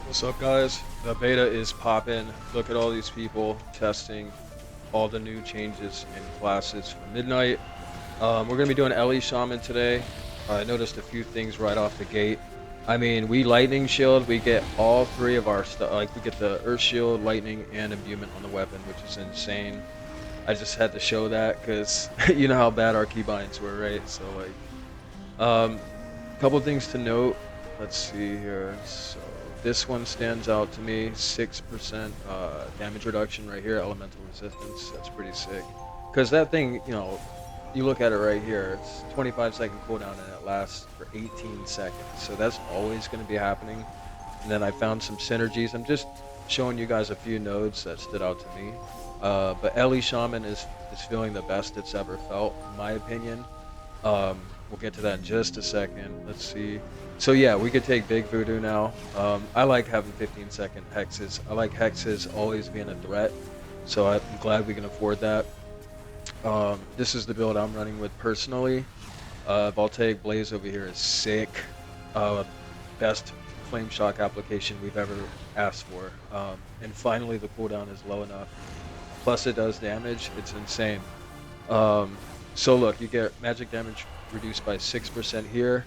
What's up, guys? The beta is popping. Look at all these people testing all the new changes in classes for midnight. We're gonna be doing Ellie Shaman today. I noticed a few things right off the gate. I mean, we lightning shield. We get all three of our stuff. Like we get the earth shield, lightning, and imbuement on the weapon, which is insane. I just had to show that because you know how bad our keybinds were, right? So couple things to note. Let's see here. So this one stands out to me. 6% damage reduction right here. Elemental resistance. That's pretty sick. Because that thing, you look at it right here. It's 25-second cooldown and it lasts for 18 seconds. So that's always going to be happening. And then I found some synergies. I'm just showing you guys a few nodes that stood out to me. But Ellie Shaman is feeling the best it's ever felt, in my opinion. We'll get to that in just a second. Let's see. So yeah, we could take Big Voodoo now. I like having 15-second hexes. I like hexes always being a threat, so I'm glad we can afford that. This is the build I'm running with personally. Voltaic Blaze over here is sick. Best flame shock application we've ever asked for. And finally the cooldown is low enough. Plus it does damage. It's insane. So look, you get magic damage reduced by 6% here.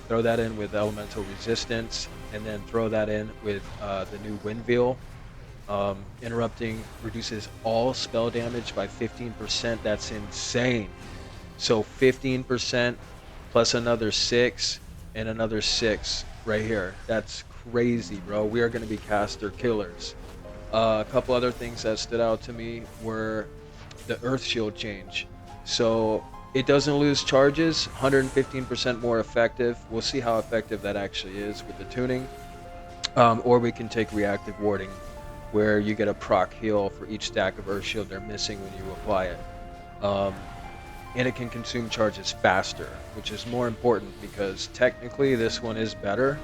Throw that in with elemental resistance, and then throw that in with the new wind veil. Interrupting reduces all spell damage by 15%. That's insane. So 15% plus another 6 and another 6 right here. That's crazy, bro. We are going to be caster killers. A couple other things that stood out to me were the earth shield change. So it doesn't lose charges, 115% more effective. We'll see how effective that actually is with the tuning. Or we can take reactive warding, where you get a proc heal for each stack of earth shield they're missing when you apply it. And it can consume charges faster, which is more important because technically this one is better,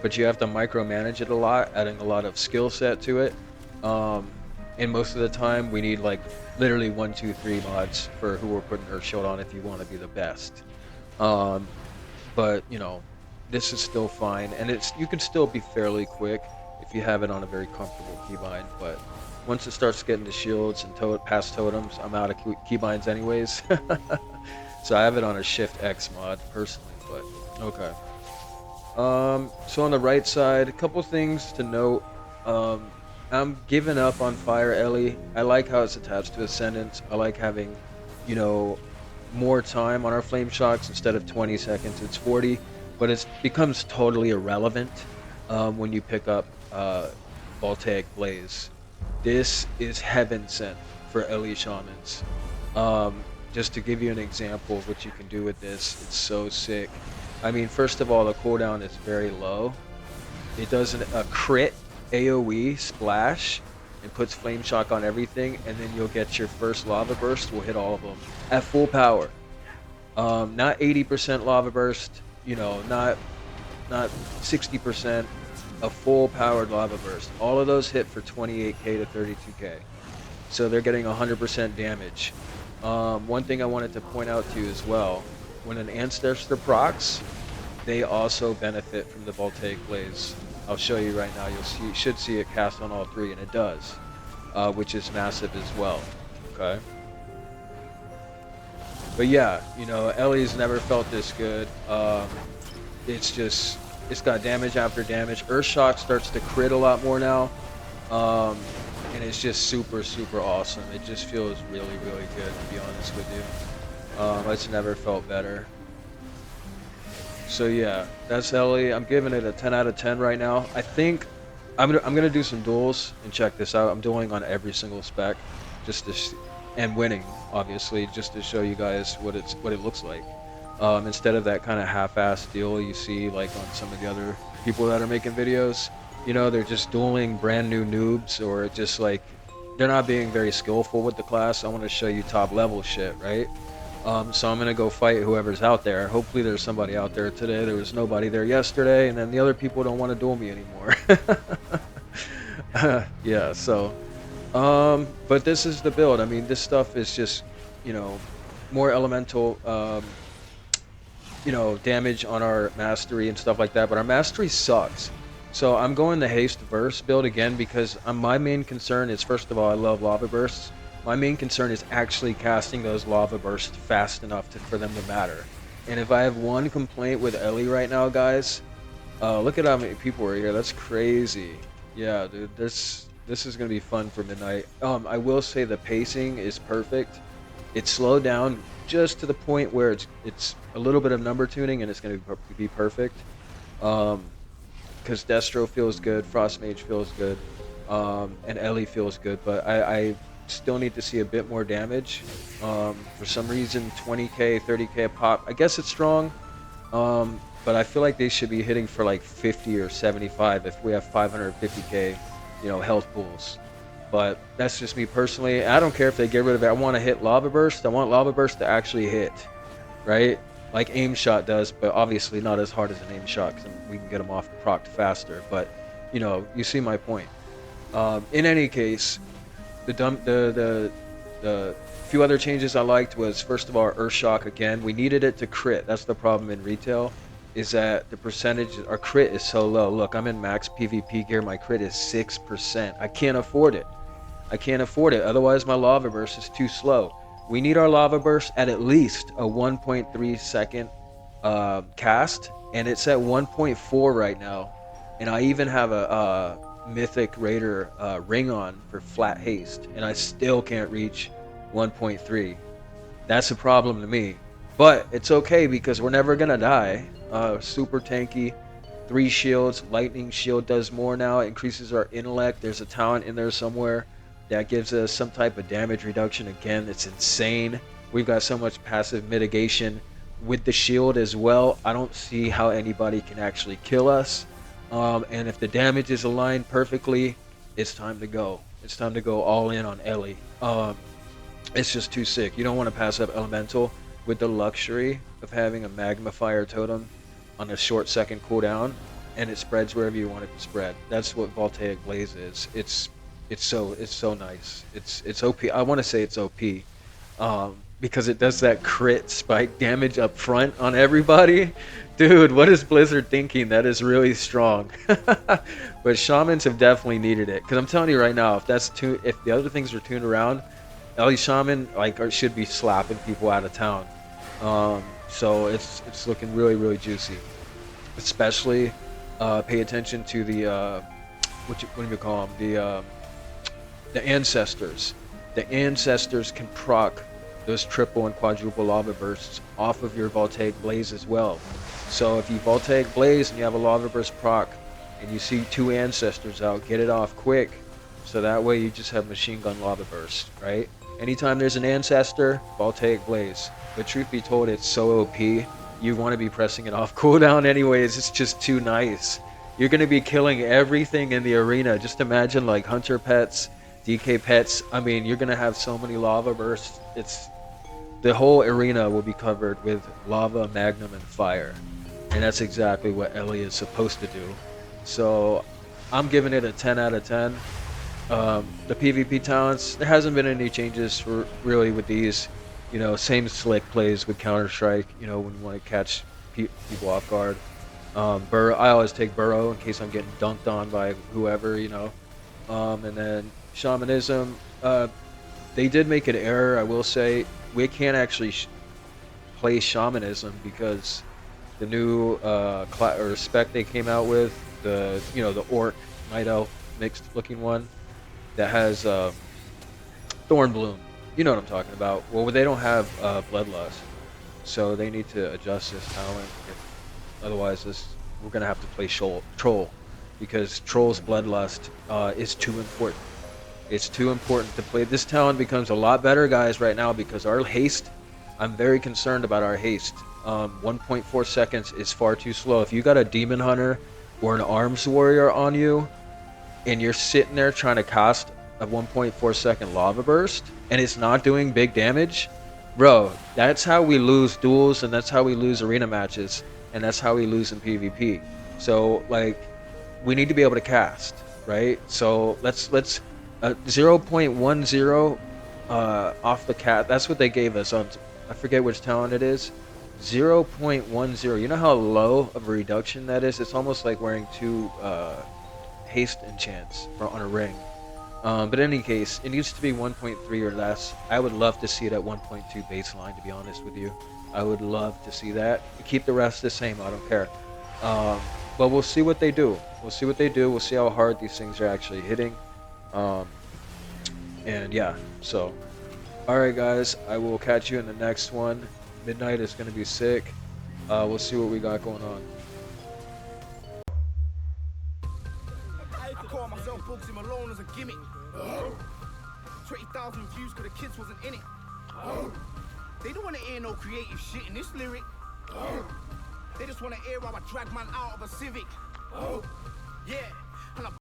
but you have to micromanage it a lot, adding a lot of skill set to it. And most of the time we need like literally 1, 2, 3 mods for who we're putting Earth Shield on if you want to be the best. But this is still fine, and you can still be fairly quick if you have it on a very comfortable keybind. But once it starts getting to shields and past totems, I'm out of keybinds anyways. So I have it on a Shift X mod personally, but okay. So on the right side, a couple things to note. I'm giving up on Fire Ellie. I like how it's attached to Ascendance. I like having, more time on our Flame Shocks. Instead of 20 seconds, it's 40. But it becomes totally irrelevant when you pick up Voltaic Blaze. This is heaven sent for Ellie Shamans. Just to give you an example of what you can do with this, it's so sick. I mean, first of all, the cooldown is very low. It does a crit AoE splash and puts flame shock on everything, and then you'll get your first lava burst. Will hit all of them at full power. Not 80% lava burst, not 60%. A full powered lava burst. All of those hit for 28k to 32k, so they're getting 100% damage. One thing I wanted to point out to you as well: when an ancestor procs, they also benefit from the Voltaic Blaze. I'll show you right now. You should see it cast on all three, and it does, which is massive as well. Okay. But yeah, Ellie's never felt this good. It's got damage after damage. Earth Shock starts to crit a lot more now, and it's just super, super awesome. It just feels really, really good, to be honest with you. It's never felt better. So yeah, that's Ellie. I'm giving it a 10 out of 10 right now. I think I'm gonna do some duels and check this out. I'm dueling on every single spec, and winning, obviously, just to show you guys what it looks like. Instead of that kind of half-assed deal you see like on some of the other people that are making videos. They're just dueling brand new noobs, or just like they're not being very skillful with the class. I want to show you top level shit, right? So I'm gonna go fight whoever's out there. Hopefully there's somebody out there today. There was nobody there yesterday, and then the other people don't want to duel me anymore. Yeah, so but this is the build. I mean, this stuff is just more elemental damage on our mastery and stuff like that, but our mastery sucks. So I'm going the haste burst build again because my main concern is, first of all, I love lava bursts. My main concern is actually casting those lava bursts fast enough for them to matter. And if I have one complaint with Ellie right now, guys, look at how many people are here. That's crazy. Yeah, dude, this is gonna be fun for midnight. I will say the pacing is perfect. It's slowed down just to the point where it's a little bit of number tuning and it's gonna be perfect. Um, because Destro feels good, Frost Mage feels good, and Ellie feels good. But I still need to see a bit more damage. For some reason, 20k, 30k a pop. I guess it's strong, but I feel like they should be hitting for like 50 or 75 if we have 550k, health pools. But that's just me personally. I don't care if they get rid of it. I want to hit Lava Burst. I want Lava Burst to actually hit, right? Like aim shot does, but obviously not as hard as an aim shot because we can get them off procced faster. But you see my point. In any case, the few other changes I liked was, first of all, Earth Shock again. We needed it to crit. That's the problem in retail, is that the percentage, our crit is so low. Look, I'm in max PvP gear. My crit is 6%. I can't afford it. I can't afford it. Otherwise, my lava burst is too slow. We need our lava burst at least a 1.3 second cast, and it's at 1.4 right now. And I even have a Mythic Raider ring on for flat haste, and I still can't reach 1.3. That's a problem to me. But it's okay because we're never gonna die. Super tanky, 3 shields. Lightning shield does more now. It increases our intellect. There's a talent in there somewhere that gives us some type of damage reduction. Again, it's insane. We've got so much passive mitigation with the shield as well. I don't see how anybody can actually kill us. And if the damage is aligned perfectly, it's time to go. It's time to go all in on Ellie. It's just too sick. You don't want to pass up Elemental with the luxury of having a Magma Fire Totem on a short second cooldown, and it spreads wherever you want it to spread. That's what Voltaic Blaze is. It's so nice. It's OP. I want to say it's OP, because it does that crit spike damage up front on everybody. Dude, what is Blizzard thinking? That is really strong. But Shamans have definitely needed it, because I'm telling you right now, if the other things are tuned around, Ellie Shaman should be slapping people out of town. So it's looking really, really juicy. Especially pay attention to the what do you call them? The ancestors. The ancestors can proc those triple and quadruple lava bursts off of your Voltaic Blaze as well. So if you Voltaic Blaze and you have a lava burst proc and you see 2 ancestors out, get it off quick. So that way you just have machine gun lava burst, right? Anytime there's an ancestor, Voltaic Blaze. But truth be told, it's so OP, you want to be pressing it off cooldown anyways. It's just too nice. You're going to be killing everything in the arena. Just imagine like hunter pets, DK pets. I mean, you're going to have so many lava bursts. The whole arena will be covered with lava, magnum, and fire. And that's exactly what Ellie is supposed to do. So I'm giving it a 10 out of 10. The PvP talents, there hasn't been any changes really with these. Same slick plays with Counter-Strike, when you want to catch people off guard. Burrow, I always take Burrow in case I'm getting dunked on by whoever, and then Shamanism, they did make an error, I will say. We can't actually play Shamanism because the new spec they came out with, the Orc Night Elf mixed looking one that has Thornbloom. You know what I'm talking about. Well, they don't have Bloodlust, so they need to adjust this talent. Otherwise, we're gonna have to play Troll, because Troll's Bloodlust is too important. It's too important to play. This talent becomes a lot better, guys, right now, because our haste, I'm very concerned about our haste. 1.4 seconds is far too slow. If you got a Demon Hunter or an Arms Warrior on you, and you're sitting there trying to cast a 1.4 second lava burst, and it's not doing big damage, bro, that's how we lose duels, and that's how we lose arena matches, and that's how we lose in PvP. So, we need to be able to cast, right? So let's 0.10 off the cat. That's what they gave us on. I forget which talent it is, 0.10. You know how low of a reduction that is? It's almost like wearing two haste enchants on a ring. But in any case, it needs to be 1.3 or less. I would love to see it at 1.2 baseline, to be honest with you. I would love to see that. Keep the rest the same, I don't care. But we'll see what they do. We'll see what they do. We'll see how hard these things are actually hitting. Um, and yeah, so. Alright, guys, I will catch you in the next one. Midnight is going to be sick. We'll see what we got going on. I call myself Booksy Malone as a gimmick. 20,000 views cause the kids wasn't in it. They don't want to hear no creative shit in this lyric. They just want to hear how I drag man out of a Civic. Yeah.